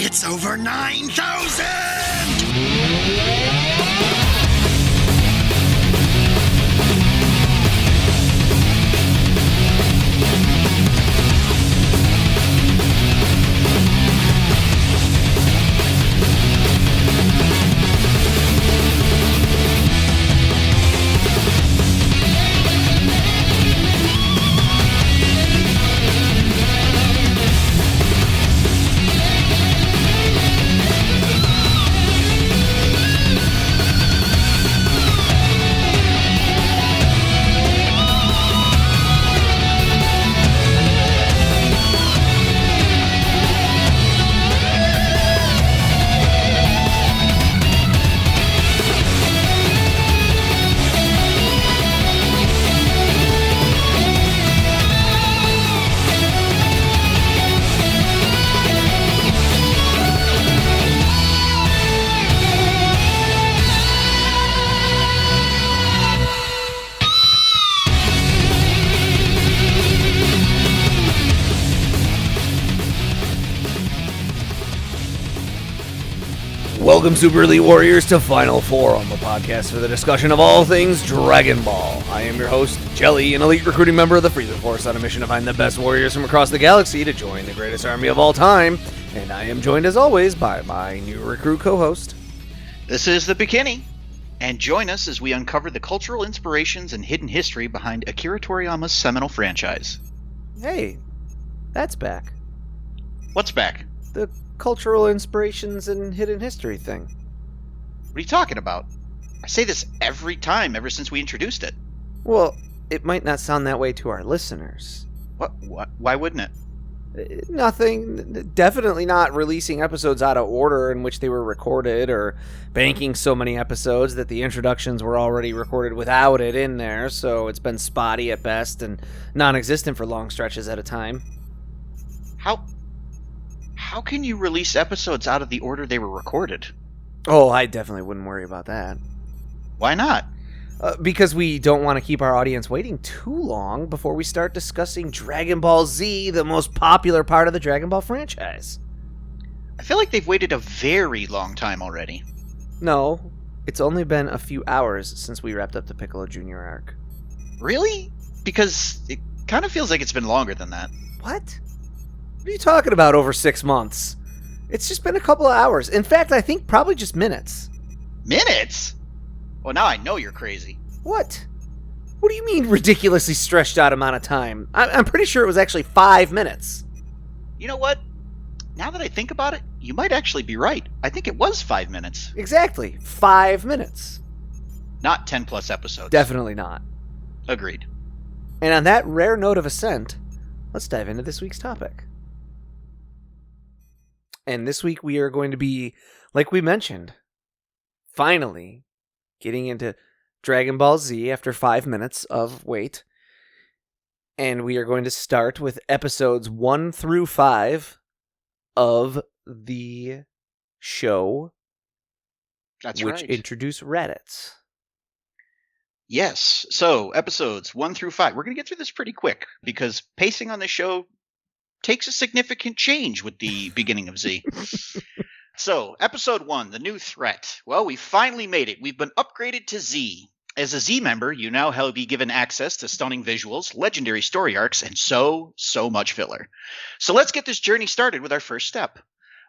It's over 9,000! Welcome, Super Elite Warriors, to Final Four on the podcast for the discussion of all things Dragon Ball. I am your host, Jelli, an elite recruiting member of the Freezer Force on a mission to find the best warriors from across the galaxy to join the greatest army of all time. And I am joined, as always, by my new recruit co-host. This is the Bekinney, and join us as we uncover the cultural inspirations and hidden history behind Akira Toriyama's seminal franchise. Hey, that's back. What's back? The cultural inspirations and hidden history thing. What are you talking about? I say this every time ever since we introduced it. Well, it might not sound that way to our listeners. What? Why wouldn't it? Nothing. Definitely not releasing episodes out of order in which they were recorded, or banking so many episodes that the introductions were already recorded without it in there, so it's been spotty at best and non-existent for long stretches at a time. How can you release episodes out of the order they were recorded? Oh, I definitely wouldn't worry about that. Why not? Because we don't want to keep our audience waiting too long before we start discussing Dragon Ball Z, the most popular part of the Dragon Ball franchise. I feel like they've waited a very long time already. No, it's only been a few hours since we wrapped up the Piccolo Jr. arc. Really? Because it kind of feels like it's been longer than that. What? What are you talking about, over 6 months? It's just been a couple of hours. In fact, I think probably just minutes. Minutes? Well, now I know you're crazy. What? What do you mean ridiculously stretched out amount of time? I'm pretty sure it was actually 5 minutes. You know what? Now that I think about it, you might actually be right. I think it was 5 minutes. Exactly. 5 minutes. Not 10 plus episodes. Definitely not. Agreed. And on that rare note of assent, let's dive into this week's topic. And this week we are going to be, like we mentioned, finally getting into Dragon Ball Z after 5 minutes of wait. And we are going to start with episodes 1 through 5 of the show. That's which right. introduce Raditz. Yes. So episodes 1 through 5. We're going to get through this pretty quick because pacing on this show takes a significant change with the beginning of Z. So, episode 1, the new threat. Well, we finally made it. We've been upgraded to Z. As a Z member, you now will be given access to stunning visuals, legendary story arcs, and so much filler. So let's get this journey started with our first step.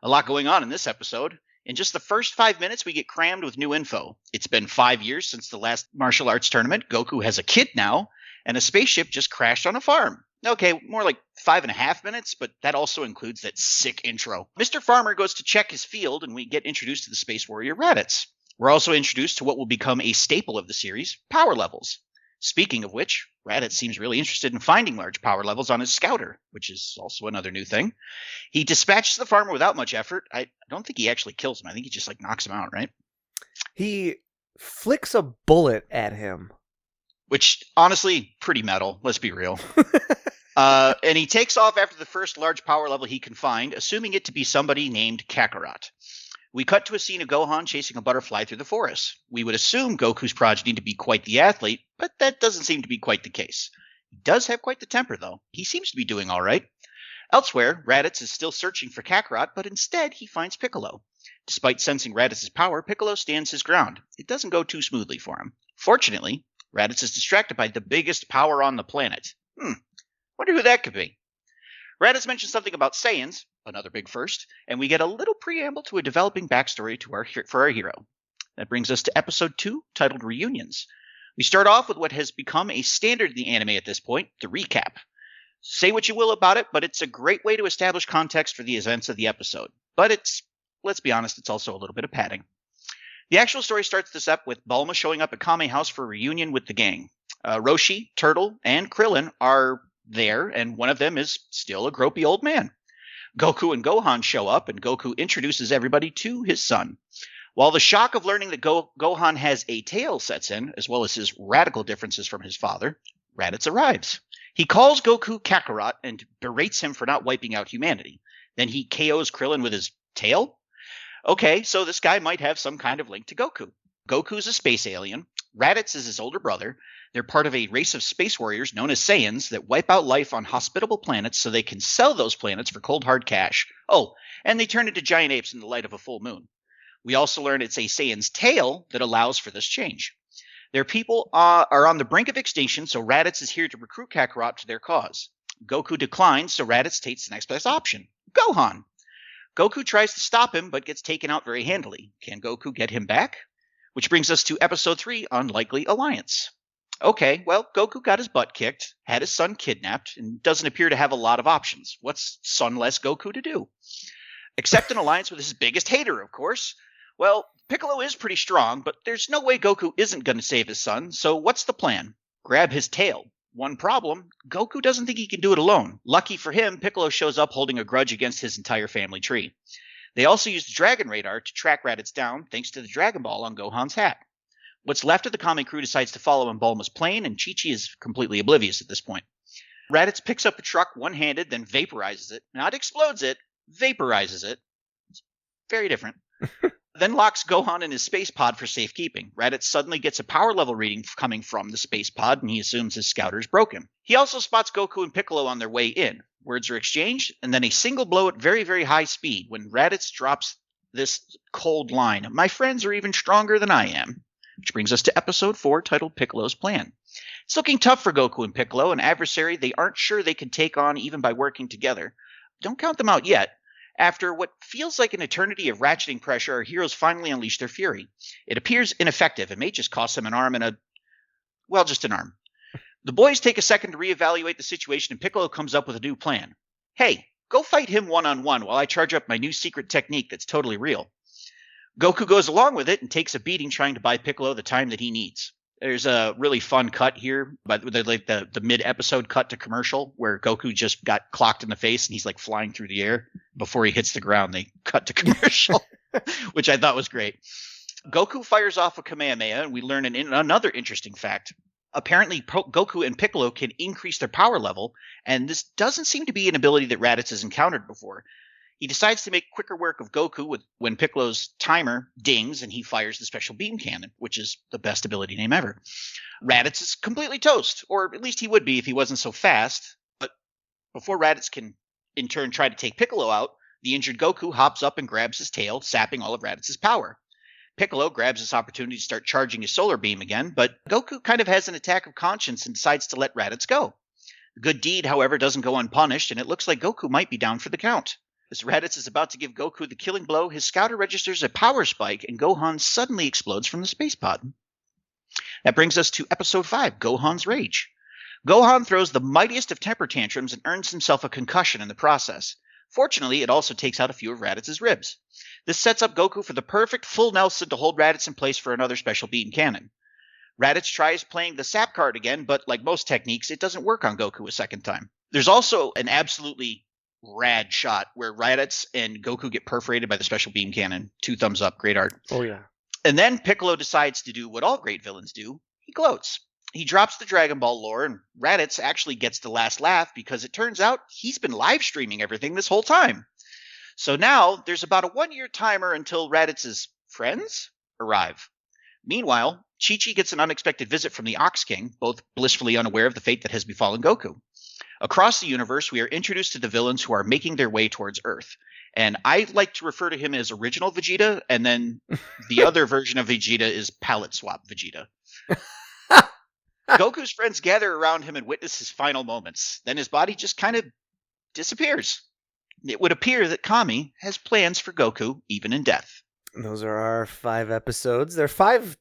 A lot going on in this episode. In just the first 5 minutes, we get crammed with new info. It's been 5 years since the last martial arts tournament. Goku has a kid now, and a spaceship just crashed on a farm. Okay, more like 5.5 minutes, but that also includes that sick intro. Mr. Farmer goes to check his field, and we get introduced to the Space Warrior Raditz. We're also introduced to what will become a staple of the series, power levels. Speaking of which, Raditz seems really interested in finding large power levels on his scouter, which is also another new thing. He dispatches the farmer without much effort. I don't think he actually kills him. I think he just knocks him out, right? He flicks a bullet at him. Which, honestly, pretty metal. Let's be real. And he takes off after the first large power level he can find, assuming it to be somebody named Kakarot. We cut to a scene of Gohan chasing a butterfly through the forest. We would assume Goku's progeny to be quite the athlete, but that doesn't seem to be quite the case. He does have quite the temper, though. He seems to be doing all right. Elsewhere, Raditz is still searching for Kakarot, but instead he finds Piccolo. Despite sensing Raditz's power, Piccolo stands his ground. It doesn't go too smoothly for him. Fortunately, Raditz is distracted by the biggest power on the planet. Wonder who that could be. Raditz mentions something about Saiyans, another big first, and we get a little preamble to a developing backstory for our hero. That brings us to episode 2, titled Reunions. We start off with what has become a standard in the anime at this point, the recap. Say what you will about it, but it's a great way to establish context for the events of the episode. But let's be honest, it's also a little bit of padding. The actual story starts this up with Bulma showing up at Kame House for a reunion with the gang. Roshi, Turtle, and Krillin are there, and one of them is still a gropey old man. Goku and Gohan show up, and Goku introduces everybody to his son. While the shock of learning that Gohan has a tail sets in, as well as his radical differences from his father, Raditz arrives. He calls Goku Kakarot and berates him for not wiping out humanity. Then he KOs Krillin with his tail? Okay, so this guy might have some kind of link to Goku. Goku's a space alien. Raditz is his older brother. They're part of a race of space warriors known as Saiyans that wipe out life on hospitable planets so they can sell those planets for cold hard cash. Oh, and they turn into giant apes in the light of a full moon. We also learn it's a Saiyan's tail that allows for this change. Their people are on the brink of extinction, so Raditz is here to recruit Kakarot to their cause. Goku declines, so Raditz takes the next best option, Gohan. Goku tries to stop him, but gets taken out very handily. Can Goku get him back? Which brings us to episode 3, Unlikely Alliance. Okay, well, Goku got his butt kicked, had his son kidnapped, and doesn't appear to have a lot of options. What's sonless Goku to do? Accept an alliance with his biggest hater, of course. Well, Piccolo is pretty strong, but there's no way Goku isn't going to save his son, so what's the plan? Grab his tail. One problem, Goku doesn't think he can do it alone. Lucky for him, Piccolo shows up holding a grudge against his entire family tree. They also use the Dragon Radar to track Raditz down thanks to the Dragon Ball on Gohan's hat. What's left of the Kame crew decides to follow in Bulma's plane, and Chi-Chi is completely oblivious at this point. Raditz picks up the truck one-handed, then vaporizes it. Not explodes it, vaporizes it. It's very different. Then locks Gohan in his space pod for safekeeping. Raditz suddenly gets a power level reading coming from the space pod, and he assumes his scouter's broken. He also spots Goku and Piccolo on their way in. Words are exchanged, and then a single blow at very, very high speed when Raditz drops this cold line, "My friends are even stronger than I am." Which brings us to episode 4, titled Piccolo's Plan. It's looking tough for Goku and Piccolo, an adversary they aren't sure they can take on even by working together. Don't count them out yet. After what feels like an eternity of ratcheting pressure, our heroes finally unleash their fury. It appears ineffective and may just cost them an arm and just an arm. The boys take a second to reevaluate the situation, and Piccolo comes up with a new plan. Hey, go fight him one-on-one while I charge up my new secret technique that's totally real. Goku goes along with it and takes a beating trying to buy Piccolo the time that he needs. There's a really fun cut here, but like the mid-episode cut to commercial where Goku just got clocked in the face and he's like flying through the air. Before he hits the ground, they cut to commercial, which I thought was great. Goku fires off a Kamehameha, and we learn another interesting fact. Apparently, Goku and Piccolo can increase their power level, and this doesn't seem to be an ability that Raditz has encountered before. He decides to make quicker work of Goku when Piccolo's timer dings and he fires the special beam cannon, which is the best ability name ever. Raditz is completely toast, or at least he would be if he wasn't so fast. But before Raditz can, in turn, try to take Piccolo out, the injured Goku hops up and grabs his tail, sapping all of Raditz's power. Piccolo grabs this opportunity to start charging his solar beam again, but Goku kind of has an attack of conscience and decides to let Raditz go. The good deed, however, doesn't go unpunished, and it looks like Goku might be down for the count. As Raditz is about to give Goku the killing blow, his scouter registers a power spike, and Gohan suddenly explodes from the space pod. That brings us to episode 5, Gohan's Rage. Gohan throws the mightiest of temper tantrums and earns himself a concussion in the process. Fortunately, it also takes out a few of Raditz's ribs. This sets up Goku for the perfect full Nelson to hold Raditz in place for another special beam cannon. Raditz tries playing the sap card again, but like most techniques, it doesn't work on Goku a second time. There's also an absolutely rad shot where Raditz and Goku get perforated by the special beam cannon. 2 thumbs up, great art. Oh, yeah. And then Piccolo decides to do what all great villains do. He gloats. He drops the Dragon Ball lore, and Raditz actually gets the last laugh because it turns out he's been live streaming everything this whole time. So now there's about a 1-year timer until Raditz's friends arrive. Meanwhile, Chi-Chi gets an unexpected visit from the Ox King, both blissfully unaware of the fate that has befallen Goku. Across the universe, we are introduced to the villains who are making their way towards Earth. And I like to refer to him as original Vegeta, and then the other version of Vegeta is palette swap Vegeta. Goku's friends gather around him and witness his final moments. Then his body just kind of disappears. It would appear that Kami has plans for Goku, even in death. Those are our 5 episodes. They're 5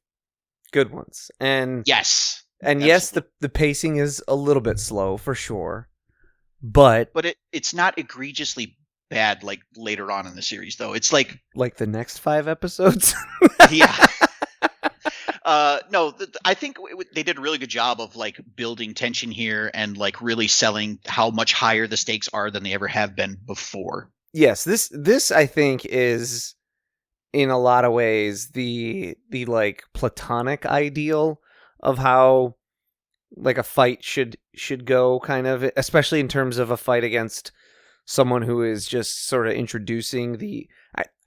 good ones. And yes. And yes, the pacing is a little bit slow for sure. But it's not egregiously bad like later on in the series, though. It's like the next 5 episodes. Yeah. No, I think they did a really good job of like building tension here and like really selling how much higher the stakes are than they ever have been before. Yes, this I think is in a lot of ways the like platonic ideal of how like a fight should go, kind of, especially in terms of a fight against someone who is just sort of introducing the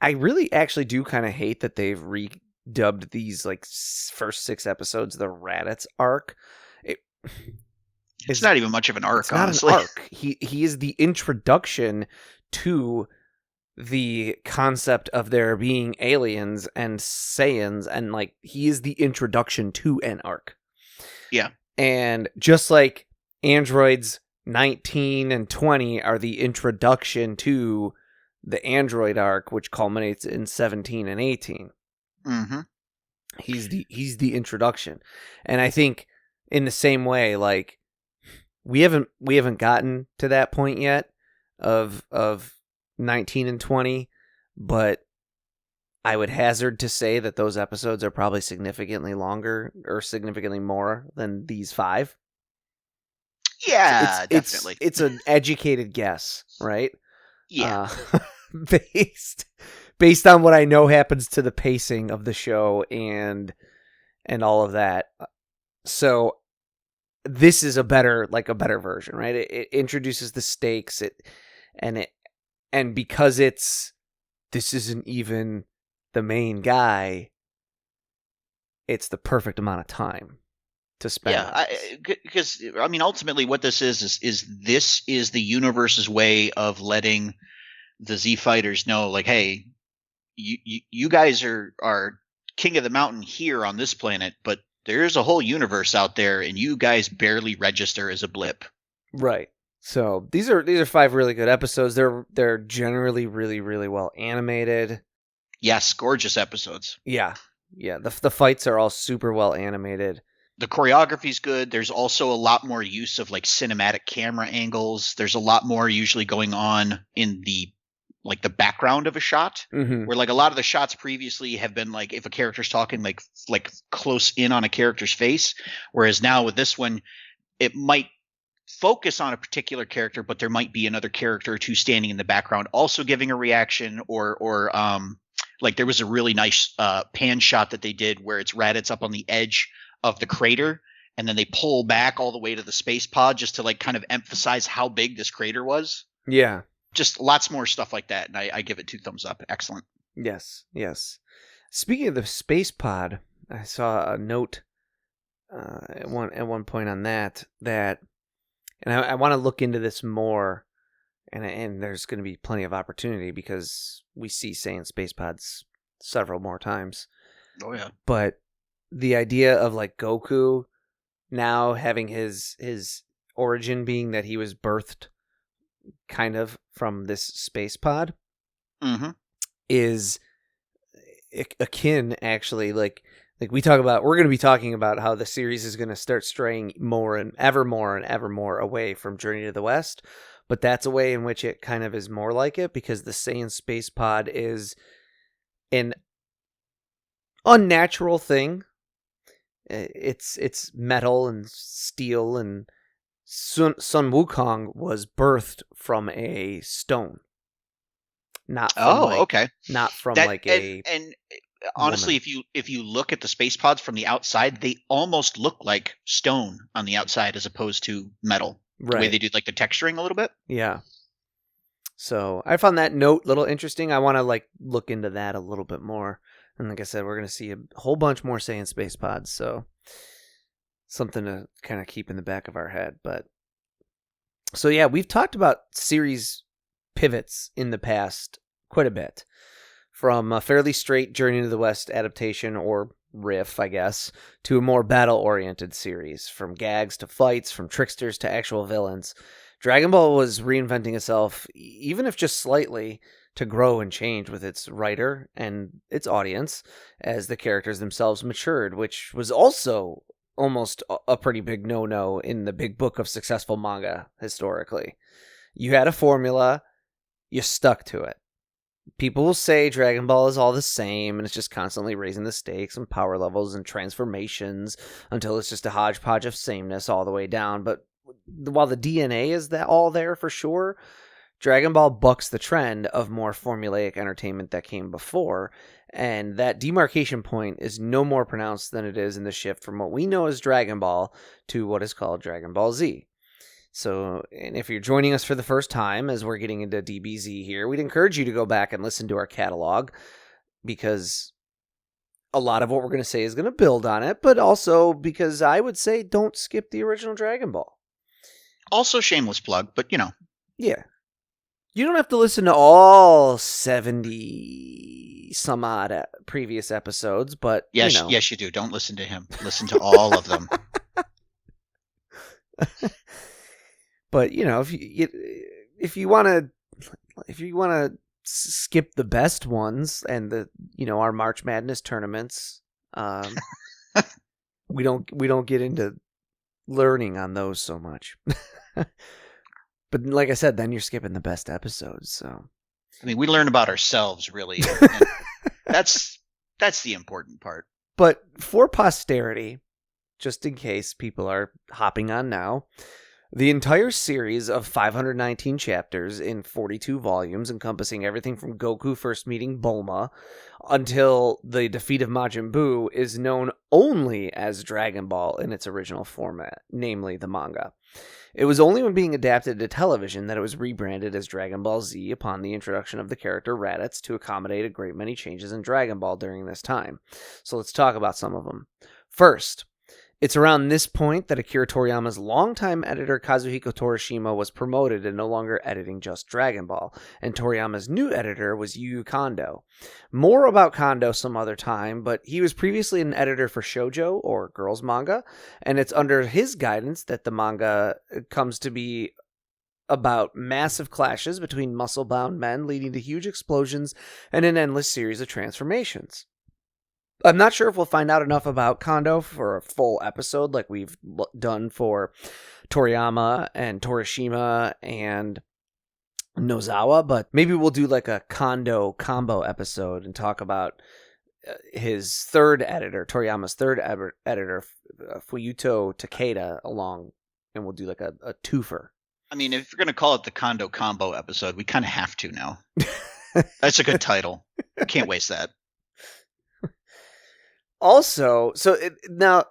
I really actually do kind of hate that they've redubbed these like first 6 episodes the Raditz Arc. It's not even much of an arc, it's not honestly. An arc. He is the introduction to the concept of there being aliens and Saiyans, and like he is the introduction to an arc. Yeah. And just like androids 19 and 20 are the introduction to the android arc, which culminates in 17 and 18. Mm-hmm. He's the introduction. And I think in the same way, like we haven't gotten to that point yet of 19 and 20, but I would hazard to say that those episodes are probably significantly longer or significantly more than these 5. Yeah, definitely. It's an educated guess, right? Yeah. Based on what I know happens to the pacing of the show and all of that. So this is a better version, right? It introduces the stakes, and because this isn't even the main guy, it's the perfect amount of time to spend. Yeah, because I mean, ultimately, what this is this is the universe's way of letting the Z fighters know, like, hey, you guys are king of the mountain here on this planet, but there's a whole universe out there, and you guys barely register as a blip. Right. So these are 5 really good episodes. They're generally really, really well animated. Yes, gorgeous episodes. Yeah. The fights are all super well animated. The choreography's good. There's also a lot more use of like cinematic camera angles. There's a lot more usually going on in the background of a shot, mm-hmm. where like a lot of the shots previously have been like if a character's talking like close in on a character's face, whereas now with this one, it might focus on a particular character, but there might be another character or two standing in the background also giving a reaction, or like there was a really nice pan shot that they did where it's Raditz up on the edge of the crater, and then they pull back all the way to the space pod just to like kind of emphasize how big this crater was. Yeah. Just lots more stuff like that, and I give it 2 thumbs up. Excellent. Yes. Speaking of the space pod, I saw a note at one point on that, and I want to look into this more, and there's going to be plenty of opportunity because we see Saiyan space pods several more times. Oh yeah. But the idea of like Goku now having his origin being that he was birthed kind of from this space pod, mm-hmm. is akin, actually, like we talk about. We're going to be talking about how the series is going to start straying more and ever more away from Journey to the West, but that's a way in which it kind of is more like it, because the Saiyan space pod is an unnatural thing. It's metal and steel, and Sun Wukong was birthed from a stone. Not from okay. Not from and honestly, if you look at the space pods from the outside, they almost look like stone on the outside as opposed to metal. Right. The way they do like the texturing a little bit. Yeah. So I found that note a little interesting. I want to like look into that a little bit more. And like I said, we're going to see a whole bunch more Saiyan space pods. So something to kind of keep in the back of our head. But So yeah, we've talked about series pivots in the past quite a bit. From a fairly straight Journey to the West adaptation, or riff, I guess, to a more battle-oriented series. From gags to fights, from tricksters to actual villains. Dragon Ball was reinventing itself, even if just slightly, to grow and change with its writer and its audience as the characters themselves matured, which was also almost a pretty big no-no in the big book of successful manga historically. You had a formula, you stuck to it. People will say Dragon Ball is all the same and it's just constantly raising the stakes and power levels and transformations until it's just a hodgepodge of sameness all the way down. But while the DNA is that all there for sure, Dragon Ball bucks the trend of more formulaic entertainment that came before, and that demarcation point is no more pronounced than it is in the shift from what we know as Dragon Ball to what is called Dragon Ball Z. So, and if you're joining us for the first time as we're getting into DBZ here, we'd encourage you to go back and listen to our catalog, because a lot of what we're going to say is going to build on it, but also because I would say don't skip the original Dragon Ball. Also, shameless plug, but Yeah. You don't have to listen to all 70 some odd previous episodes, but yes, yes, you do. Don't listen to him. Listen to all of them. But if you want to skip the best ones and our March Madness tournaments, we don't get into learning on those so much. But like I said, then you're skipping the best episodes. So I mean, we learn about ourselves, really. And that's the important part. But for posterity, just in case people are hopping on now, the entire series of 519 chapters in 42 volumes, encompassing everything from Goku first meeting Bulma until the defeat of Majin Buu, is known only as Dragon Ball in its original format, namely the manga. It was only when being adapted to television that it was rebranded as Dragon Ball Z upon the introduction of the character Raditz to accommodate a great many changes in Dragon Ball during this time. So let's talk about some of them. First, it's around this point that Akira Toriyama's longtime editor Kazuhiko Torishima was promoted and no longer editing just Dragon Ball, and Toriyama's new editor was Yuu Kondo. More about Kondo some other time, but he was previously an editor for shoujo, or girls manga, and it's under his guidance that the manga comes to be about massive clashes between muscle-bound men leading to huge explosions and an endless series of transformations. I'm not sure if we'll find out enough about Kondo for a full episode like we've done for Toriyama and Torishima and Nozawa, but maybe we'll do like a Kondo combo episode and talk about his third editor, Toriyama's third editor, Fuyuto Takeda, along, and we'll do like a twofer. I mean, if you're going to call it the Kondo combo episode, we kind of have to now. That's a good title. Can't waste that. Also, now,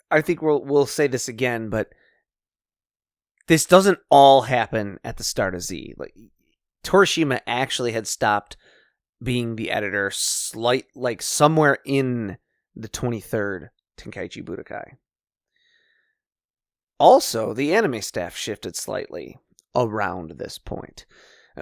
I think we'll say this again, but this doesn't all happen at the start of Z. Like, Torishima actually had stopped being the editor somewhere in the 23rd Tenkaichi Budokai. Also, the anime staff shifted slightly around this point.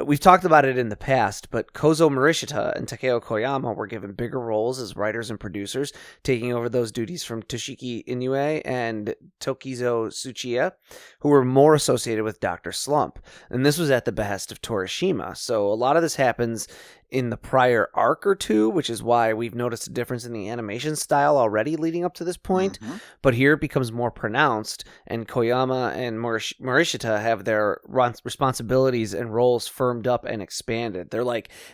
We've talked about it in the past, but Kozo Morishita and Takao Koyama were given bigger roles as writers and producers, taking over those duties from Toshiki Inoue and Tokizo Tsuchiya, who were more associated with Dr. Slump. And this was at the behest of Torishima, so a lot of this happens in the prior arc or two, which is why we've noticed a difference in the animation style already leading up to this point. Mm-hmm. But here it becomes more pronounced, and Koyama and Morishita have their responsibilities and roles firmed up and expanded.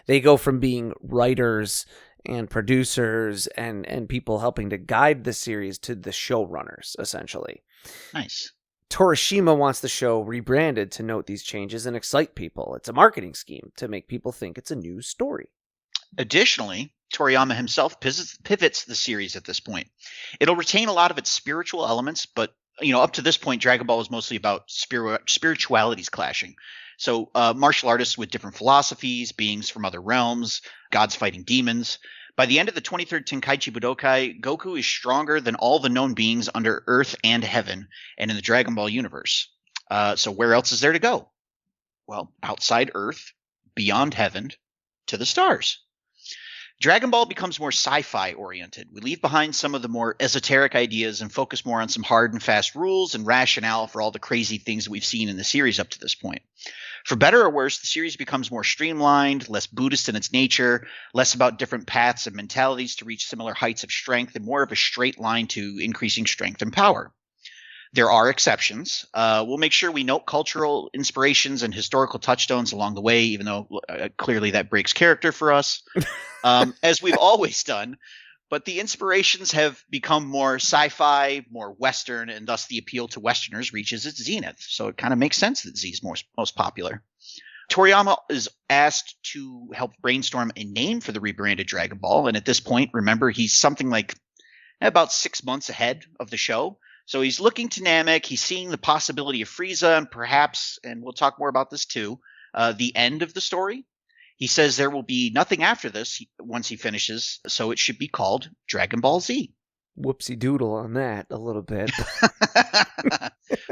They go from being writers and producers and people helping to guide the series to the showrunners, essentially. Nice. Torishima wants the show rebranded to note these changes and excite people. It's a marketing scheme to make people think it's a new story. Additionally, Toriyama himself pivots the series at this point. It'll retain a lot of its spiritual elements, but up to this point, Dragon Ball was mostly about spiritualities clashing. So martial artists with different philosophies, beings from other realms, gods fighting demons. By the end of the 23rd Tenkaichi Budokai, Goku is stronger than all the known beings under Earth and Heaven and in the Dragon Ball universe. So where else is there to go? Well, outside Earth, beyond heaven, to the stars. Dragon Ball becomes more sci-fi oriented. We leave behind some of the more esoteric ideas and focus more on some hard and fast rules and rationale for all the crazy things that we've seen in the series up to this point. For better or worse, the series becomes more streamlined, less Buddhist in its nature, less about different paths and mentalities to reach similar heights of strength, and more of a straight line to increasing strength and power. There are exceptions. We'll make sure we note cultural inspirations and historical touchstones along the way, even though clearly that breaks character for us, as we've always done. But the inspirations have become more sci-fi, more Western, and thus the appeal to Westerners reaches its zenith. So it kind of makes sense that Z's most popular. Toriyama is asked to help brainstorm a name for the rebranded Dragon Ball. And at this point, remember, he's something like about 6 months ahead of the show. So he's looking to Namek, he's seeing the possibility of Frieza, and perhaps, and we'll talk more about this too, the end of the story. He says there will be nothing after this once he finishes, so it should be called Dragon Ball Z. Whoopsie doodle on that a little bit.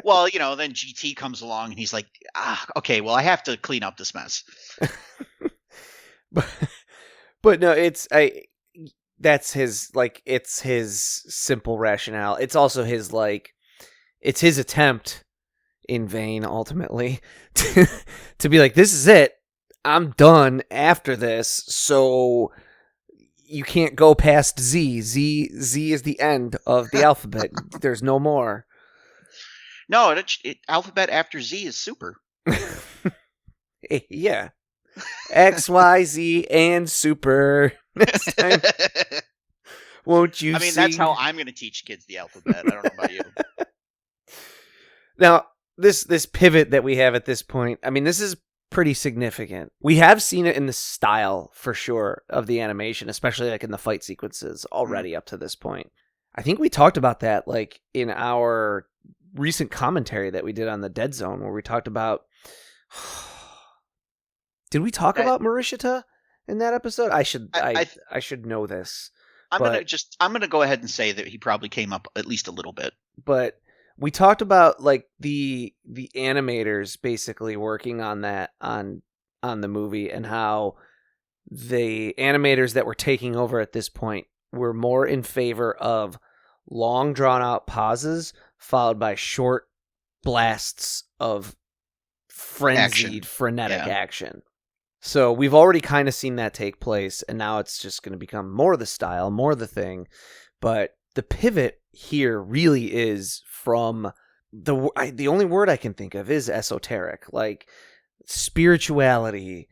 Well, then GT comes along and he's like, okay, well, I have to clean up this mess. but no, that's his, it's his simple rationale. It's also his, it's his attempt, in vain, ultimately, to be like, this is it. I'm done after this, so you can't go past Z. Z is the end of the alphabet. There's no more. No, alphabet after Z is super. Yeah. X, Y, Z, and super. Next time. Won't you see? That's how I'm going to teach kids the alphabet. I don't know about you. Now, this pivot that we have at this point, this is pretty significant. We have seen it in the style, for sure, of the animation, especially in the fight sequences already up to this point. I think we talked about that in our recent commentary that we did on the Dead Zone, where we talked about... Did we talk about Morishita in that episode? I should know this. I'm gonna go ahead and say that he probably came up at least a little bit. But we talked about the animators basically working on that on the movie, and how the animators that were taking over at this point were more in favor of long drawn out pauses followed by short blasts of frenzied, frenetic action. So we've already kind of seen that take place, and now it's just going to become more the style, more the thing. But the pivot here really is from the only word I can think of is esoteric, spirituality.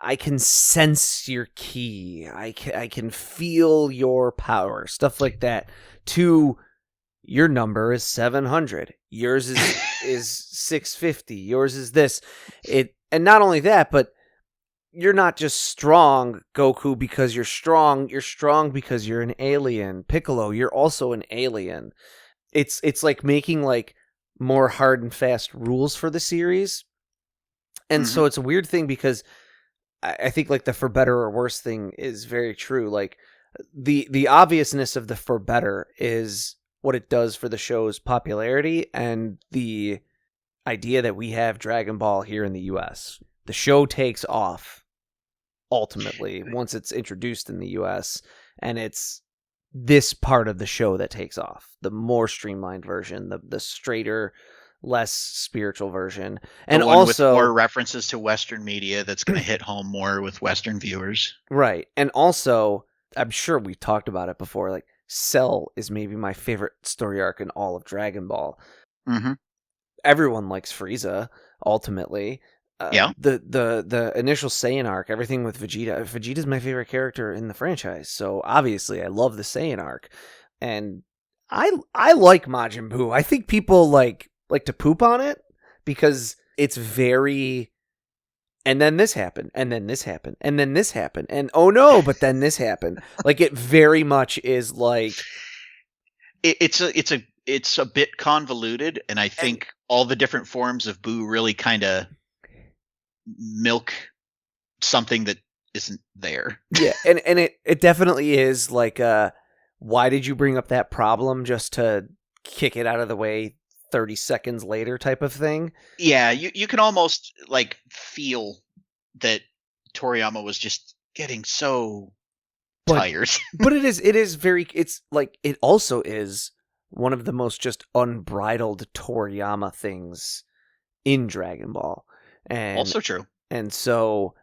I can sense your ki. I can feel your power. Stuff like that. To your number is 700. Yours is 650. Yours is this. And not only that, but you're not just strong, Goku, because you're strong. You're strong because you're an alien. Piccolo, you're also an alien. It's like making more hard and fast rules for the series. And so it's a weird thing, because I think the for better or worse thing is very true. The obviousness of the for better is what it does for the show's popularity and the idea that we have Dragon Ball here in the US. The show takes off ultimately once it's introduced in the US, and it's this part of the show that takes off. The more streamlined version, the straighter, less spiritual version. And also with more references to Western media that's going to hit home more with Western viewers. Right. And also, I'm sure we've talked about it before, Cell is maybe my favorite story arc in all of Dragon Ball. Mm-hmm. Everyone likes Frieza, ultimately. The initial Saiyan arc, everything with Vegeta. Vegeta's my favorite character in the franchise, so obviously I love the Saiyan arc. And I like Majin Buu. I think people like to poop on it because it's very... And then this happened, and then this happened, and then this happened, and oh no, but then this happened. It very much is it's a bit convoluted, and I think all the different forms of Buu really kind of milk something that isn't there. Yeah, and it definitely is why did you bring up that problem just to kick it out of the way 30 seconds later type of thing. Yeah, you can almost like feel that Toriyama was just getting so tired. But it is very, it's like, it also is one of the most just unbridled Toriyama things in Dragon Ball. And Also true. And so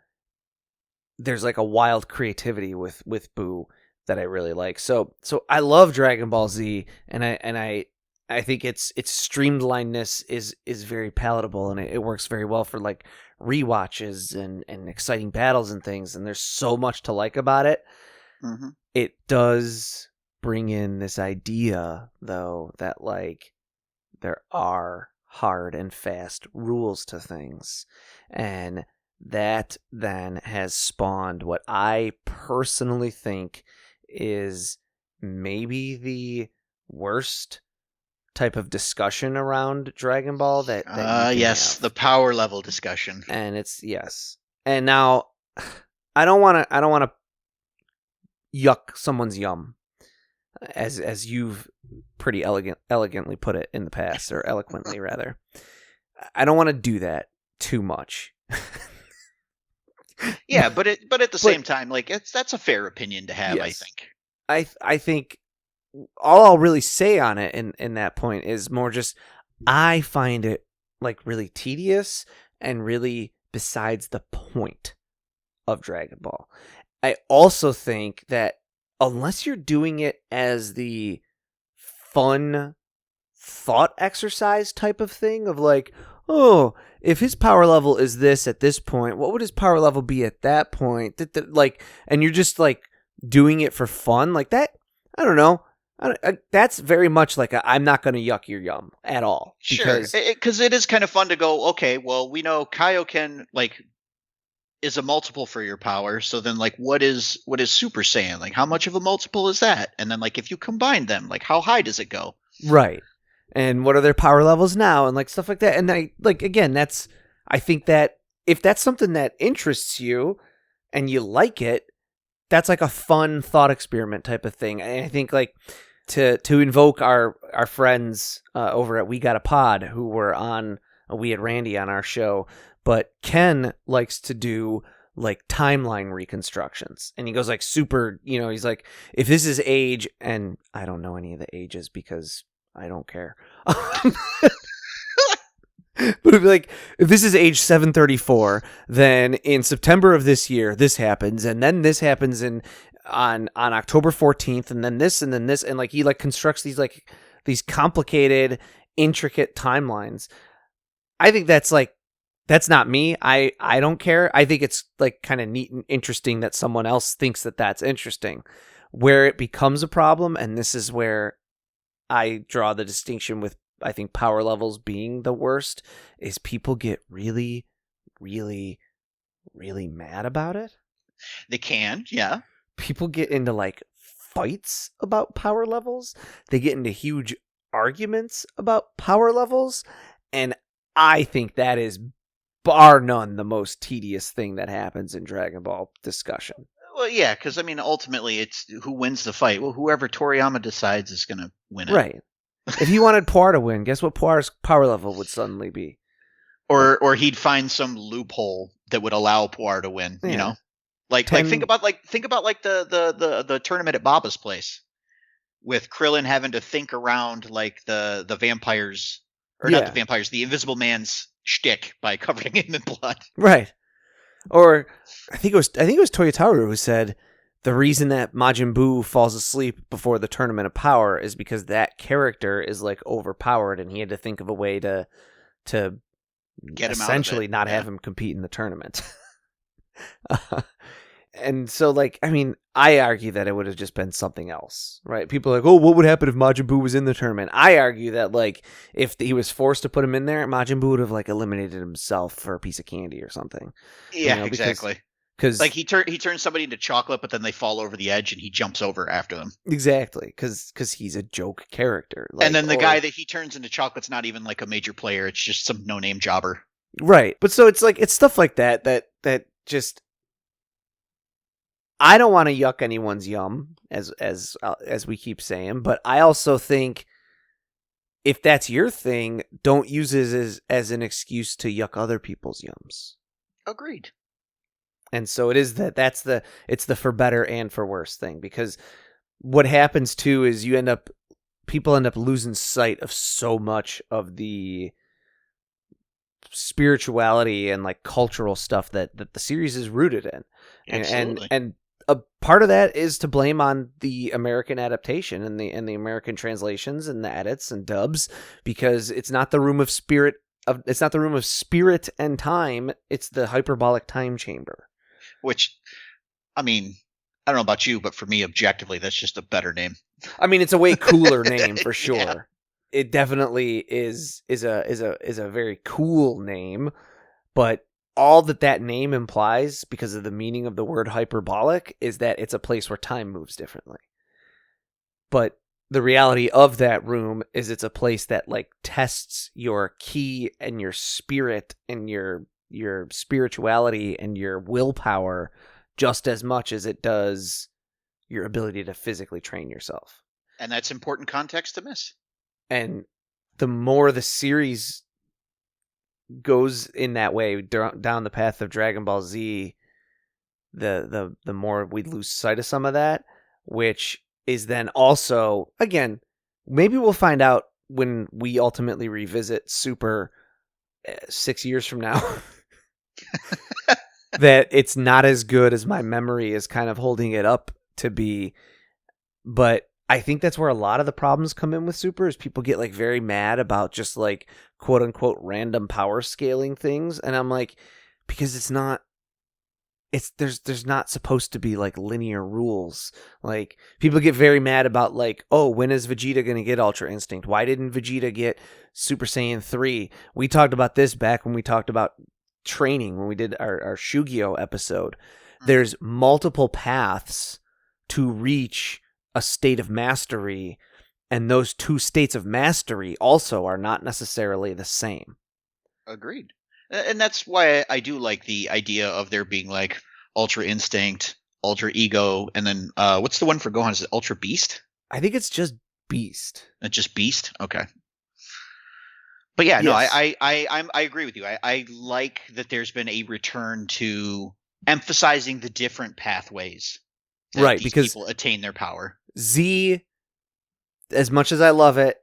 there's like a wild creativity with Boo that I really like. So I love Dragon Ball Z, and I think its streamlinedness is very palatable, and it works very well for like rewatches and exciting battles and things. And there's so much to like about it. Mm-hmm. It does bring in this idea, though, that like there are hard and fast rules to things, and that then has spawned what I personally think is maybe the worst type of discussion around Dragon Ball that you can yes, have. the power level discussion. And it's yes. And now I don't want to yuck someone's yum, as you've pretty elegantly put it in the past, or eloquently rather. I don't want to do that too much. Yeah, but at the same time, like that's a fair opinion to have. Yes. I think. I think all I'll really say on it in that point is more just I find it like really tedious and really besides the point of Dragon Ball. I also think that unless you're doing it as the fun thought exercise type of thing of like, oh, if his power level is this at this point, what would his power level be at that point? Like, and you're just like doing it for fun like that. I don't know. That's very much like I'm not going to yuck your yum at all. Sure, because it is kind of fun to go, okay, well, we know Kaioken like is a multiple for your power, so then like what is Super Saiyan? Like how much of a multiple is that? And then like if you combine them, like how high does it go? Right. And what are their power levels now and like stuff like that. And I like again, I think that if that's something that interests you and you like it, that's like a fun thought experiment type of thing. And I think like to invoke our friends over at We Got a Pod who were on, we had Randy on our show, but Ken likes to do like timeline reconstructions, and he goes like super, he's like, if this is age, and I don't know any of the ages because I don't care. But it'd be like, if this is age 734, then in September of this year, this happens, and then this happens on October 14th, and then this, and like he like constructs these complicated, intricate timelines. I think that's not me. I don't care. I think it's like kind of neat and interesting that someone else thinks that that's interesting. Where it becomes a problem, and this is where I draw the distinction with, I think, power levels being the worst, is people get really, really, really mad about it. They can, yeah. People get into like fights about power levels. They get into huge arguments about power levels. And I think that is bar none the most tedious thing that happens in Dragon Ball discussion. Well, yeah, because I mean, ultimately, it's who wins the fight. Well, whoever Toriyama decides is going to win it. Right. If he wanted Puar to win, guess what Puar's power level would suddenly be? Or he'd find some loophole that would allow Puar to win. Yeah. You know, like think about the tournament at Baba's place with Krillin having to think around like the vampires, or not the vampires, the Invisible Man's shtick by covering him in blood. Right. Or I think it was Toyotaru who said the reason that Majin Buu falls asleep before the Tournament of Power is because that character is like overpowered, and he had to think of a way to get him essentially out of it. not have him compete in the tournament. And so, like, I mean, I argue that it would have just been something else, right? People are like, oh, what would happen if Majin Buu was in the tournament? I argue that, like, if he was forced to put him in there, Majin Buu would have, like, eliminated himself for a piece of candy or something. Yeah, exactly. Because like he turns somebody into chocolate, but then they fall over the edge and he jumps over after them. Exactly, because he's a joke character. Like, and then the guy that he turns into chocolate's not even like a major player; it's just some no-name jobber. Right, but so it's like it's stuff like that just. I don't want to yuck anyone's yum, as we keep saying, but I also think if that's your thing, don't use it as an excuse to yuck other people's yums. Agreed. And so it is it's the for better and for worse thing, because what happens too is people end up losing sight of so much of the spirituality and like cultural stuff that the series is rooted in. Absolutely. And a part of that is to blame on the American adaptation and the American translations and the edits and dubs, because it's not the room of spirit and time, it's the hyperbolic time chamber. Which, I mean, I don't know about you, but for me, objectively, that's just a better name. I mean, it's a way cooler name for sure. Yeah. It definitely is a very cool name, but all that name implies, because of the meaning of the word hyperbolic, is that it's a place where time moves differently. But the reality of that room is it's a place that like tests your ki and your spirit and your spirituality and your willpower just as much as it does your ability to physically train yourself. And that's important context to miss. And the more the series goes in that way down the path of Dragon Ball Z, the more we lose sight of some of that, which is then also, again, maybe we'll find out when we ultimately revisit Super 6 years from now that it's not as good as my memory is kind of holding it up to be. But I think that's where a lot of the problems come in with Super, is people get like very mad about just like quote unquote random power scaling things. And I'm like, because there's not supposed to be like linear rules. Like people get very mad about like, oh, when is Vegeta going to get Ultra Instinct? Why didn't Vegeta get Super Saiyan 3? We talked about this back when we talked about training, when we did our Shugyo episode. There's multiple paths to reach a state of mastery, and those two states of mastery also are not necessarily the same. Agreed. And that's why I do like the idea of there being like Ultra Instinct, Ultra Ego, and then what's the one for Gohan? Is it Ultra Beast? I think it's just Beast. It's just Beast? Okay. But yeah, no, Yes. I agree with you. I like that there's been a return to emphasizing the different pathways that Right, these because people attain their power. Z, as much as I love it,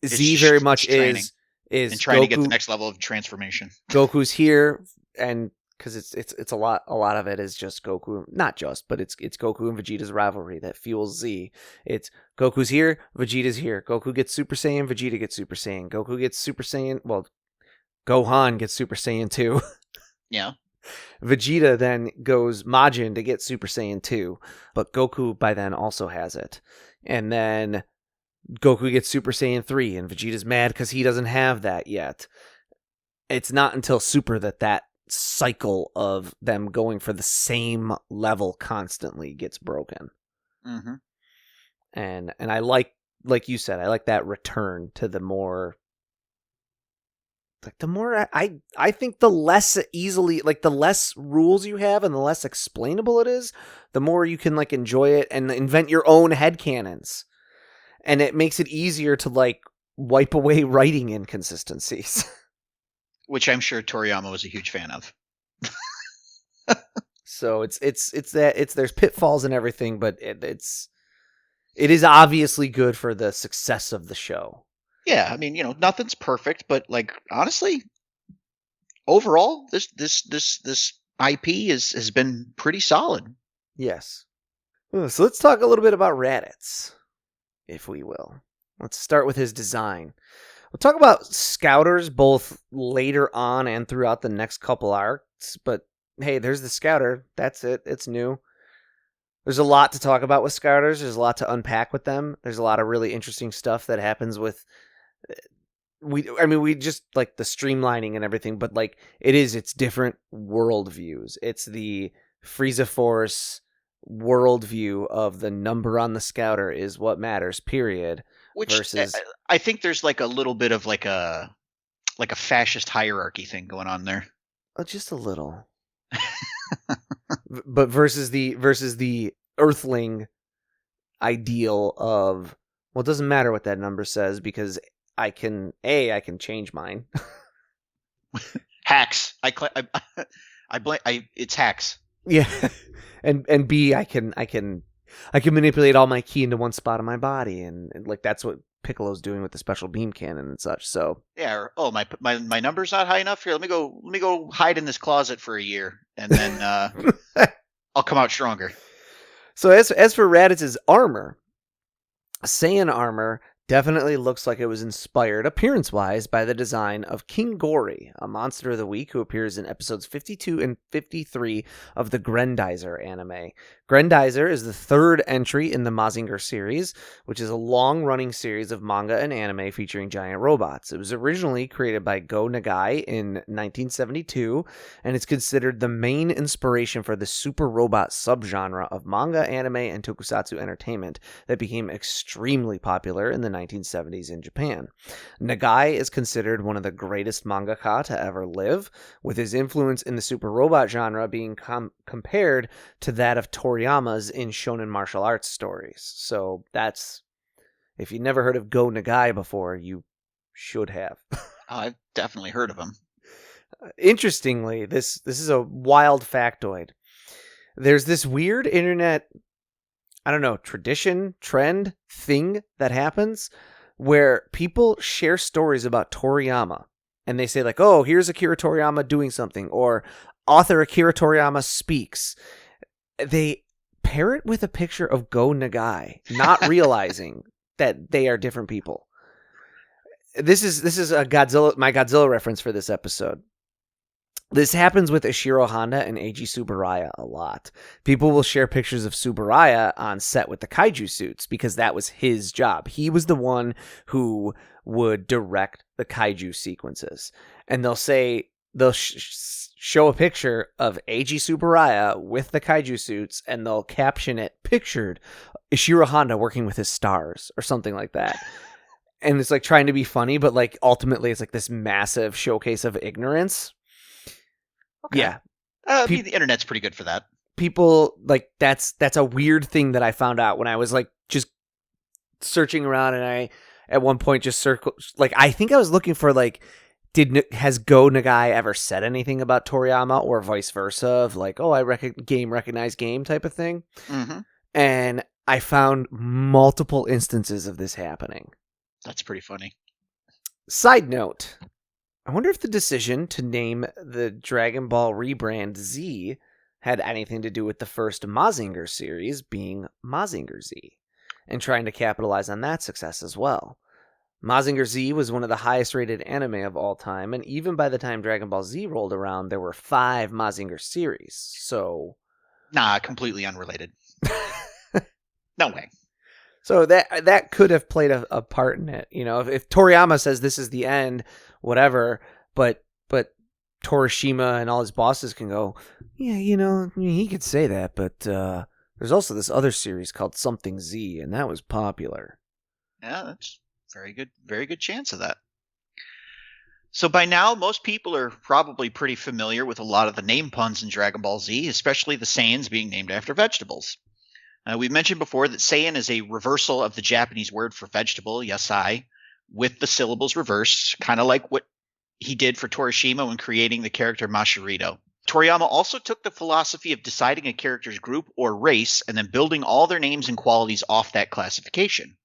Z It's very much training is and trying Goku, to get the next level of transformation. Goku's here, and because it's a lot of it is just Goku, not just, but it's Goku and Vegeta's rivalry that fuels Z. It's Goku's here, Vegeta's here. Goku gets Super Saiyan, Vegeta gets Super Saiyan. Goku gets Super Saiyan. Well, Gohan gets Super Saiyan 2. Yeah. Vegeta then goes Majin to get Super Saiyan 2, but Goku by then also has it. And then Goku gets Super Saiyan 3, and Vegeta's mad because he doesn't have that yet. It's not until Super that cycle of them going for the same level constantly gets broken. Mm-hmm. And I like you said, I like that return to the more... Like the more I think the less easily, like the less rules you have and the less explainable it is, the more you can like enjoy it and invent your own headcanons. And it makes it easier to like wipe away writing inconsistencies. Which I'm sure Toriyama was a huge fan of. So there's pitfalls and everything, but it is obviously good for the success of the show. Yeah, I mean, nothing's perfect, but like honestly, overall, this IP has been pretty solid. Yes. So let's talk a little bit about Raditz, if we will. Let's start with his design. We'll talk about Scouters both later on and throughout the next couple arcs, but hey, there's the Scouter. That's it. It's new. There's a lot to talk about with Scouters. There's a lot to unpack with them. There's a lot of really interesting stuff that happens with... we just like the streamlining and everything, but like it's different worldviews. It's the Frieza Force worldview of the number on the Scouter is what matters, period. Which versus I think there's like a little bit of like a fascist hierarchy thing going on there. Just a little. But versus the Earthling ideal of, well, it doesn't matter what that number says because I can change mine. Hacks. It's hacks. Yeah. And B, I can manipulate all my ki into one spot of my body, and like that's what Piccolo's doing with the special beam cannon and such. So yeah, my number's not high enough here. Let me go hide in this closet for a year, and then I'll come out stronger. So as for Raditz's armor, Saiyan armor definitely looks like it was inspired, appearance-wise, by the design of King Gory, a monster of the week who appears in episodes 52 and 53 of the Grendizer anime. Grendizer is the third entry in the Mazinger series, which is a long-running series of manga and anime featuring giant robots. It was originally created by Go Nagai in 1972, and it's considered the main inspiration for the super robot subgenre of manga, anime, and tokusatsu entertainment that became extremely popular in the 1970s in Japan. Nagai is considered one of the greatest mangaka to ever live, with his influence in the super robot genre being compared to that of Toriyama's in shonen martial arts stories. So that's, if you've never heard of Go Nagai before, you should have. I've definitely heard of him. Interestingly, this is a wild factoid. There's this weird internet, I don't know, tradition, trend, thing that happens where people share stories about Toriyama, and they say like, oh, here's Akira Toriyama doing something, or author Akira Toriyama speaks. They pair it with a picture of Go Nagai, not realizing that they are different people. This is a my Godzilla reference for this episode. This happens with Ishiro Honda and Eiji Tsuburaya a lot. People will share pictures of Tsuburaya on set with the kaiju suits because that was his job. He was the one who would direct the kaiju sequences. And they'll show a picture of Eiji Tsuburaya with the kaiju suits, and they'll caption it, pictured Ishiro Honda working with his stars, or something like that. And it's like trying to be funny, but like ultimately it's like this massive showcase of ignorance. Okay. Yeah. The internet's pretty good for that. People, like, that's a weird thing that I found out when I was, like, just searching around, and I, at one point, just I think I was looking for, like, has Go Nagai ever said anything about Toriyama, or vice versa, of, like, oh, I recognize game type of thing? Mm-hmm. And I found multiple instances of this happening. That's pretty funny. Side note, I wonder if the decision to name the Dragon Ball rebrand Z had anything to do with the first Mazinger series being Mazinger Z, and trying to capitalize on that success as well. Mazinger Z was one of the highest rated anime of all time, and even by the time Dragon Ball Z rolled around, there were 5 Mazinger series, so... Nah, completely unrelated. No way. So that could have played a part in it. You know, if Toriyama says this is the end, whatever, but Torishima and all his bosses can go, yeah, you know, he could say that, but there's also this other series called Something Z, and that was popular. Yeah, that's very good chance of that. So by now, most people are probably pretty familiar with a lot of the name puns in Dragon Ball Z, especially the Saiyans being named after vegetables. We've mentioned before that Saiyan is a reversal of the Japanese word for vegetable, yasai, with the syllables reversed, kind of like what he did for Torishima when creating the character Mashirito. Toriyama also took the philosophy of deciding a character's group or race and then building all their names and qualities off that classification.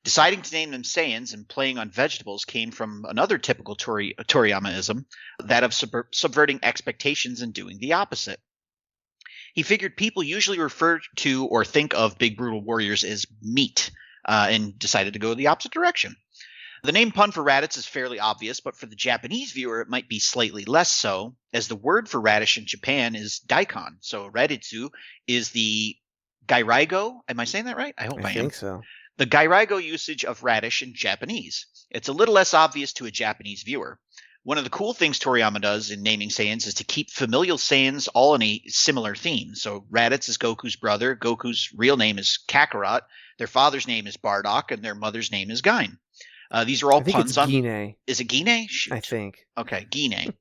Deciding to name them Saiyans and playing on vegetables came from another typical Toriyama-ism, that of subverting expectations and doing the opposite. He figured people usually refer to or think of big brutal warriors as meat, and decided to go the opposite direction. The name pun for Raditz is fairly obvious, but for the Japanese viewer it might be slightly less so, as the word for radish in Japan is daikon. So raditsu is the gairaigo. Am I saying that right? I hope I am. I think so. The gairaigo usage of radish in Japanese. It's a little less obvious to a Japanese viewer. One of the cool things Toriyama does in naming Saiyans is to keep familial Saiyans all in a similar theme. So Raditz is Goku's brother. Goku's real name is Kakarot. Their father's name is Bardock, and their mother's name is Gain. These are all puns on... Gine. Is it Gine? Shoot. I think. Okay, Gine.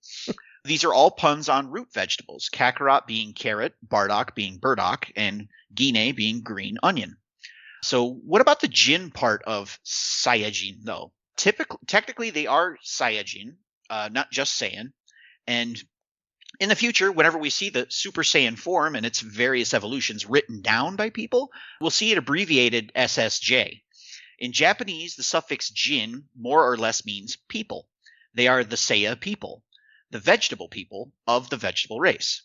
These are all puns on root vegetables. Kakarot being carrot, Bardock being burdock, and Gine being green onion. So what about the Jin part of Saiyajin, though? Technically, they are Saiyajin, not just Saiyan. And in the future, whenever we see the Super Saiyan form and its various evolutions written down by people, we'll see it abbreviated SSJ. In Japanese, the suffix jin more or less means people. They are the Seiya people, the vegetable people of the vegetable race.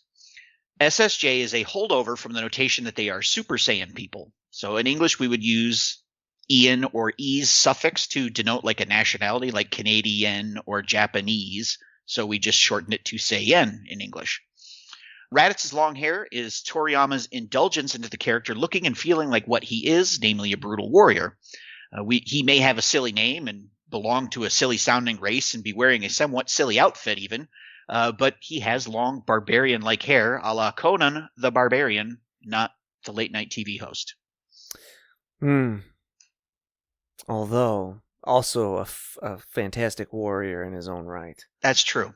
SSJ is a holdover from the notation that they are Super Saiyan people. So in English, we would use Ian or E's suffix to denote like a nationality, like Canadian or Japanese. So we just shortened it to Saiyan in English. Raditz's long hair is Toriyama's indulgence into the character looking and feeling like what he is, namely a brutal warrior. He may have a silly name and belong to a silly-sounding race and be wearing a somewhat silly outfit even, but he has long barbarian-like hair a la Conan the Barbarian, not the late-night TV host. Although, also a fantastic warrior in his own right. That's true.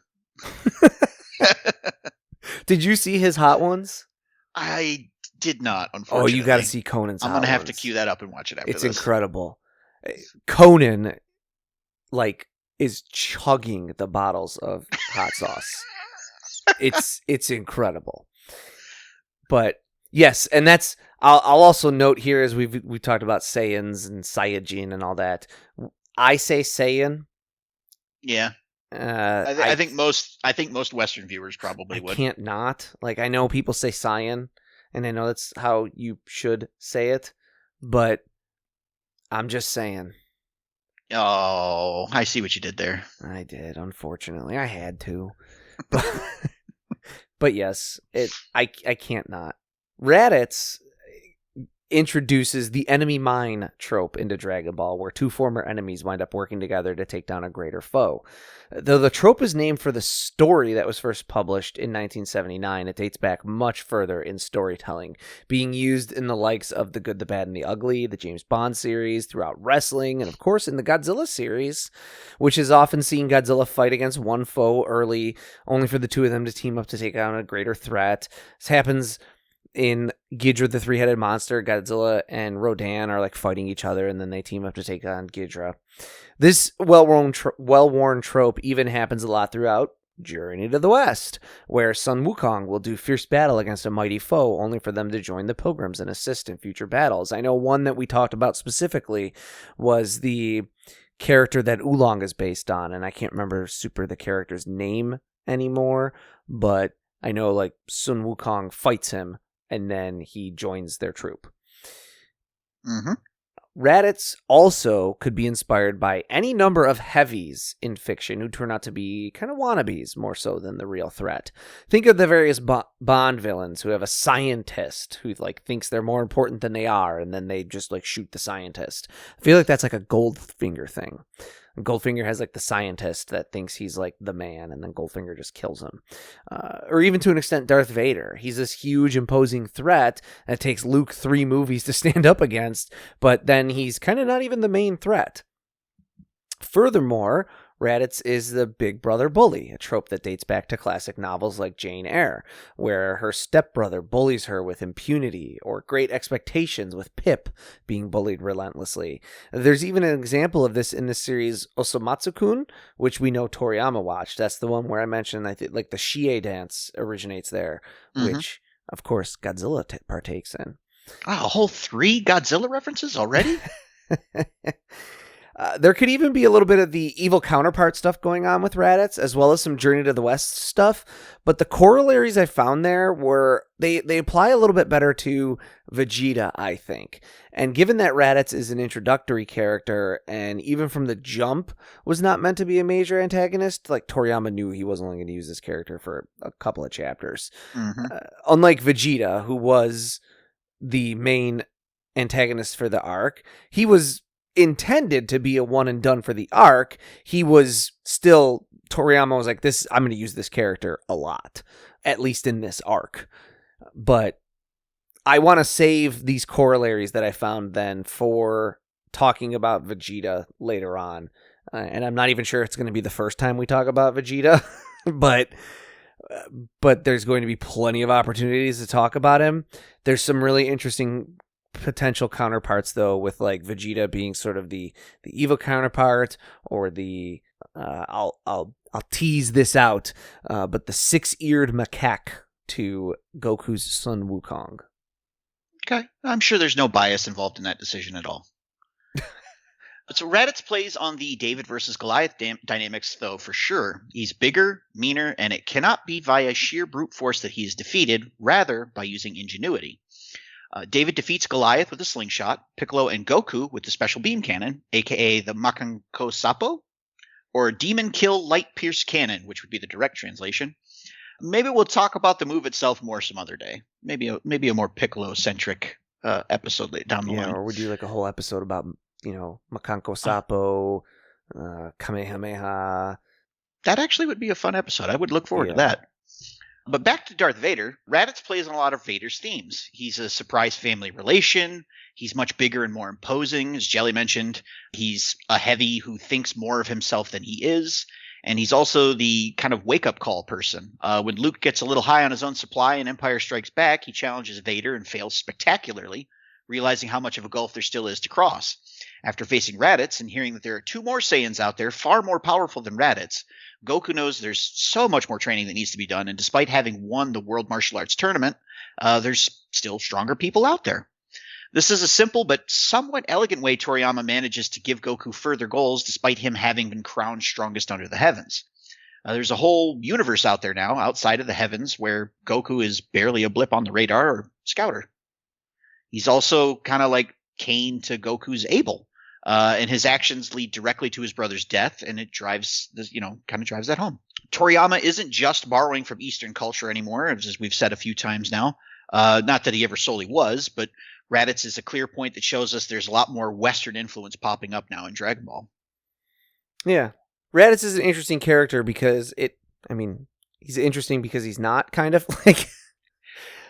Did you see his Hot Ones? I did not, unfortunately. Oh, you got to see Conan's Hot Ones. I'm going to have to queue that up and watch it after this. It's incredible. Conan, is chugging the bottles of hot sauce. It's incredible. But yes, and that's I'll also note here as we talked about Saiyans and Saiyajin and all that. I say Saiyan. Yeah. I think most Western viewers probably would. I can't not. I know people say Saiyan, and I know that's how you should say it, but I'm just saying. Oh, I see what you did there. I did, unfortunately. I had to. But yes, I can't not. Raditz introduces the enemy mine trope into Dragon Ball, where two former enemies wind up working together to take down a greater foe. Though the trope is named for the story that was first published in 1979, it dates back much further in storytelling, being used in the likes of The Good, the Bad, and the Ugly, the James Bond series, throughout wrestling, and of course in the Godzilla series, which has often seen Godzilla fight against one foe early, only for the two of them to team up to take down a greater threat. This happens in Ghidorah the Three-Headed Monster. Godzilla and Rodan are fighting each other, and then they team up to take on Ghidorah. This well-worn trope even happens a lot throughout Journey to the West, where Sun Wukong will do fierce battle against a mighty foe, only for them to join the Pilgrims and assist in future battles. I know one that we talked about specifically was the character that Oolong is based on, and I can't remember the character's name anymore, but I know Sun Wukong fights him, and then he joins their troop. Mm-hmm. Raditz also could be inspired by any number of heavies in fiction who turn out to be kind of wannabes more so than the real threat. Think of the various Bond villains who have a scientist who thinks they're more important than they are, and then they just shoot the scientist. I feel like that's a Goldfinger thing. Goldfinger has the scientist that thinks he's the man, and then Goldfinger just kills him. Or even to an extent, Darth Vader. He's this huge, imposing threat that it takes Luke 3 movies to stand up against, but then he's kind of not even the main threat. Furthermore, Raditz is the big brother bully, a trope that dates back to classic novels like Jane Eyre, where her stepbrother bullies her with impunity, or Great Expectations with Pip being bullied relentlessly. There's even an example of this in the series Osomatsu-kun, which we know Toriyama watched. That's the one where I mentioned, the Shie dance originates there, which, of course, Godzilla partakes in. Wow, a whole 3 Godzilla references already? There could even be a little bit of the evil counterpart stuff going on with Raditz, as well as some Journey to the West stuff. But the corollaries I found there were, they apply a little bit better to Vegeta, I think. And given that Raditz is an introductory character, and even from the jump was not meant to be a major antagonist, Toriyama knew he wasn't only going to use this character for a couple of chapters. Mm-hmm. Unlike Vegeta, who was the main antagonist for the arc, he was intended to be a one and done for the arc. He was still, Toriyama was this, I'm going to use this character a lot, at least in this arc. But I want to save these corollaries that I found then for talking about Vegeta later on. And I'm not even sure it's going to be the first time we talk about Vegeta, but there's going to be plenty of opportunities to talk about him. There's some really interesting potential counterparts though, with like Vegeta being sort of the evil counterpart, or the I'll tease this out, but the 6-eared macaque to Goku's son Wukong. Okay, I'm sure there's no bias involved in that decision at all. So Raditz plays on the David versus Goliath dynamics, though, for sure. He's bigger, meaner, and it cannot be via sheer brute force that he is defeated, rather by using ingenuity. David defeats Goliath with a slingshot, Piccolo and Goku with the special beam cannon, aka the Makanko Sapo, or Demon Kill Light Pierce Cannon, which would be the direct translation. Maybe we'll talk about the move itself more some other day. Maybe a more Piccolo-centric episode down the line. Or we do like a whole episode about, Makanko Sapo, Kamehameha. That actually would be a fun episode. I would look forward to that. But back to Darth Vader, Raditz plays on a lot of Vader's themes. He's a surprise family relation. He's much bigger and more imposing, as Jelli mentioned. He's a heavy who thinks more of himself than he is. And he's also the kind of wake-up call person. When Luke gets a little high on his own supply in Empire Strikes Back, he challenges Vader and fails spectacularly, realizing how much of a gulf there still is to cross. After facing Raditz and hearing that there are 2 more Saiyans out there far more powerful than Raditz, Goku knows there's so much more training that needs to be done, and despite having won the World Martial Arts Tournament, there's still stronger people out there. This is a simple but somewhat elegant way Toriyama manages to give Goku further goals despite him having been crowned strongest under the heavens. There's a whole universe out there now, outside of the heavens, where Goku is barely a blip on the radar or scouter. He's also kind of like Kane to Goku's Abel. And his actions lead directly to his brother's death, and it drives this, kind of drives that home. Toriyama isn't just borrowing from Eastern culture anymore, as we've said a few times now. Not that he ever solely was, but Raditz is a clear point that shows us there's a lot more Western influence popping up now in Dragon Ball. Yeah. Raditz is an interesting character because he's interesting because he's not kind of like...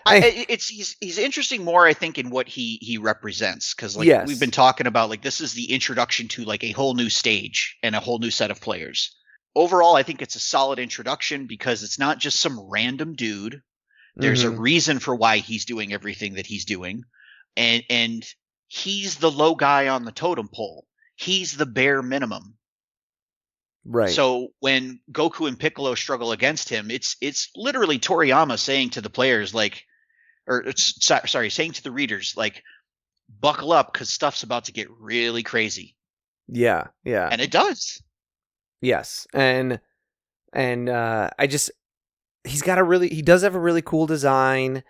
He's interesting more, I think, in what he represents, because we've been talking about, like, this is the introduction to like a whole new stage and a whole new set of players. Overall, I think it's a solid introduction because it's not just some random dude. There's a reason for why he's doing everything that he's doing, and he's the low guy on the totem pole. He's the bare minimum. Right. So when Goku and Piccolo struggle against him, it's literally Toriyama saying to the players, saying to the readers, like, buckle up because stuff's about to get really crazy. Yeah. And it does. Yes. And he does have a really cool design.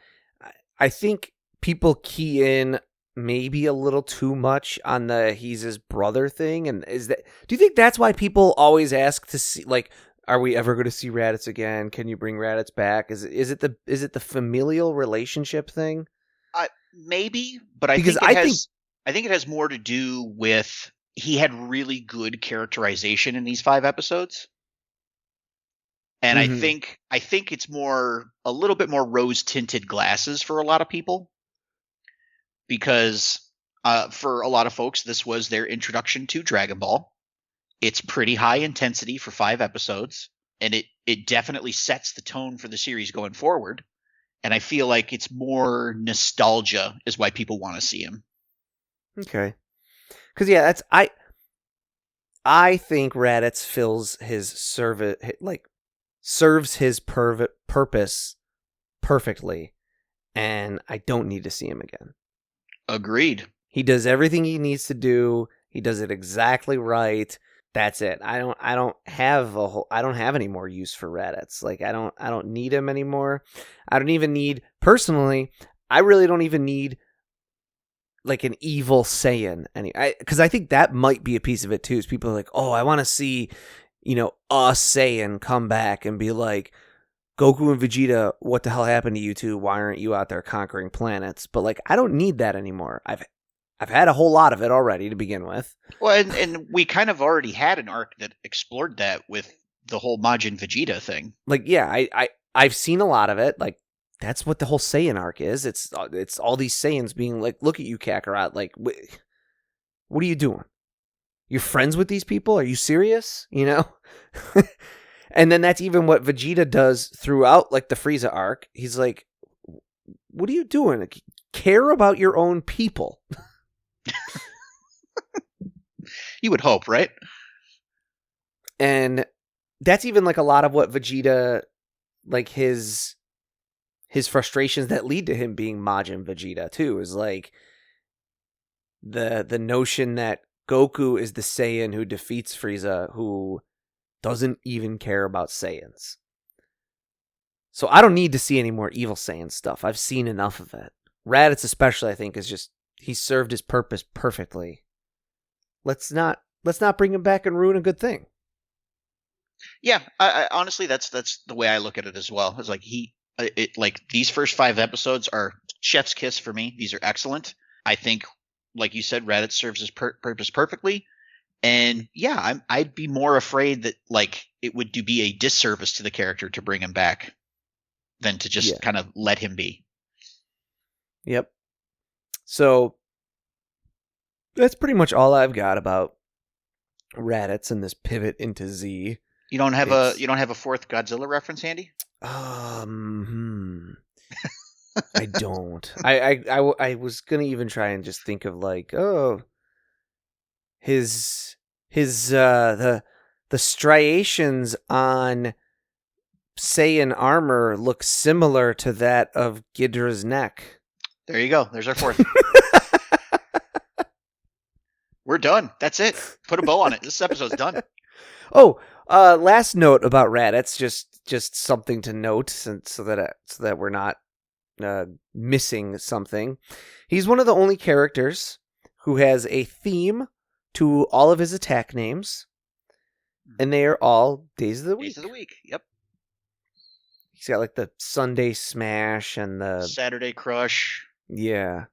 I think people key in maybe a little too much on the he's his brother thing. And do you think that's why people always ask to see, like, are we ever going to see Raditz again? Can you bring Raditz back? Is it the familial relationship thing? Maybe, but I think it has more to do with he had really good characterization in these 5 episodes. And I think it's a little bit more rose-tinted glasses for a lot of people, because for a lot of folks, this was their introduction to Dragon Ball. It's pretty high intensity for 5 episodes, and it definitely sets the tone for the series going forward. And I feel like it's more nostalgia is why people want to see him. Okay. Because I think Raditz serves his purpose perfectly, and I don't need to see him again. Agreed. He does everything he needs to do. He does it exactly right. That's it. I don't have any more use for Raditz. Like, I don't need him anymore. I don't even need, personally, I really don't even need like an evil Saiyan because I think that might be a piece of it too. Is people are like, oh, I want to see, a Saiyan come back and be like, Goku and Vegeta, what the hell happened to you two? Why aren't you out there conquering planets? But like, I don't need that anymore. I've had a whole lot of it already to begin with. Well, and we kind of already had an arc that explored that with the whole Majin Vegeta thing. Like, yeah, I've seen a lot of it. Like, that's what the whole Saiyan arc is. It's all these Saiyans being like, look at you, Kakarot. Like, what are you doing? You're friends with these people? Are you serious? And then that's even what Vegeta does throughout, like, the Frieza arc. He's like, what are you doing? care about your own people. You would hope, right? And that's even like a lot of what Vegeta, like his frustrations that lead to him being Majin Vegeta too, is like the notion that Goku is the Saiyan who defeats Frieza, who doesn't even care about Saiyans. So I don't need to see any more Evil Saiyan stuff. I've seen enough of it. Raditz especially, I think, is just, he served his purpose perfectly. Let's not bring him back and ruin a good thing. Yeah, I honestly, that's the way I look at it as well. It's like like these first 5 episodes are chef's kiss for me. These are excellent. I think, like you said, Raditz serves his purpose perfectly. And yeah, I'd be more afraid that like it would be a disservice to the character to bring him back than to just kind of let him be. Yep. So that's pretty much all I've got about Raditz and this pivot into Z. You don't have a fourth Godzilla reference handy? I don't. I was gonna even try and just think of like, the striations on Saiyan armor look similar to that of Ghidra's neck. There you go. There's our fourth. We're done. That's it. Put a bow on it. This episode's done. Oh, last note about Raditz, just something to note, so that we're not missing something. He's one of the only characters who has a theme to all of his attack names, and they are all days of the week. Days of the week. Yep. He's got like the Sunday Smash and the Saturday Crush. Yeah.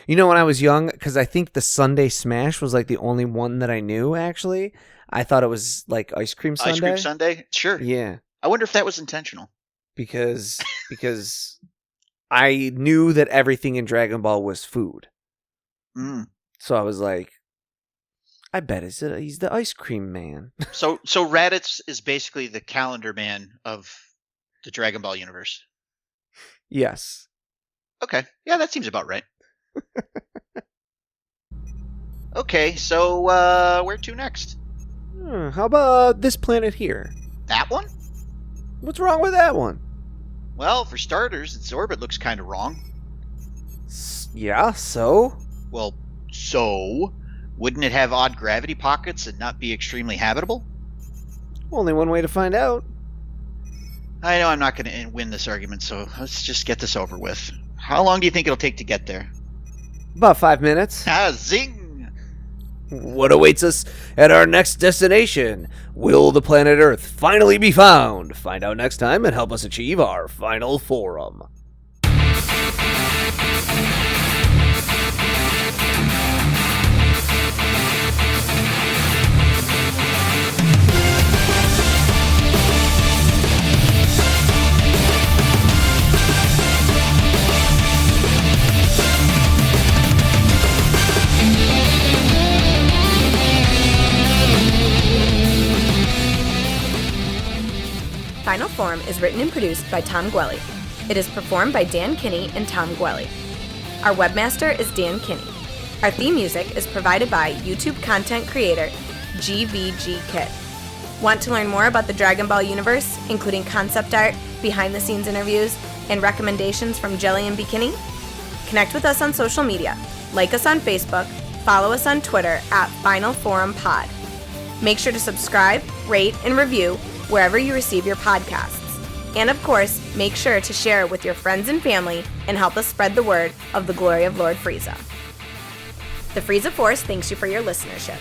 You know, when I was young, because I think the Sunday Smash was like the only one that I knew, actually. I thought it was like Ice Cream Sunday. Ice Cream Sunday? Sure. Yeah. I wonder if that was intentional. Because I knew that everything in Dragon Ball was food. So I was like, I bet he's the ice cream man. So Raditz is basically the calendar man of the Dragon Ball universe. Yes. Okay. Yeah, that seems about right. Okay, so where to next? How about this planet here? That one? What's wrong with that one? Well, for starters, its orbit looks kind of wrong. Yeah, so? Well, so? Wouldn't it have odd gravity pockets and not be extremely habitable? Only one way to find out. I know I'm not going to win this argument, so let's just get this over with. How long do you think it'll take to get there? About 5 minutes. Ah, zing! What awaits us at our next destination? Will the planet Earth finally be found? Find out next time and help us achieve our final forum. Final Form is written and produced by Tom Gwelly. It is performed by Dan Kinney and Tom Gwelly. Our webmaster is Dan Kinney. Our theme music is provided by YouTube content creator GVG Kit. Want to learn more about the Dragon Ball universe, including concept art, behind-the-scenes interviews, and recommendations from Jelli and Bekinney? Connect with us on social media. Like us on Facebook. Follow us on Twitter at Final Forum Pod. Make sure to subscribe, rate, and review wherever you receive your podcasts. And of course, make sure to share it with your friends and family and help us spread the word of the glory of Lord Frieza. The Frieza Force thanks you for your listenership.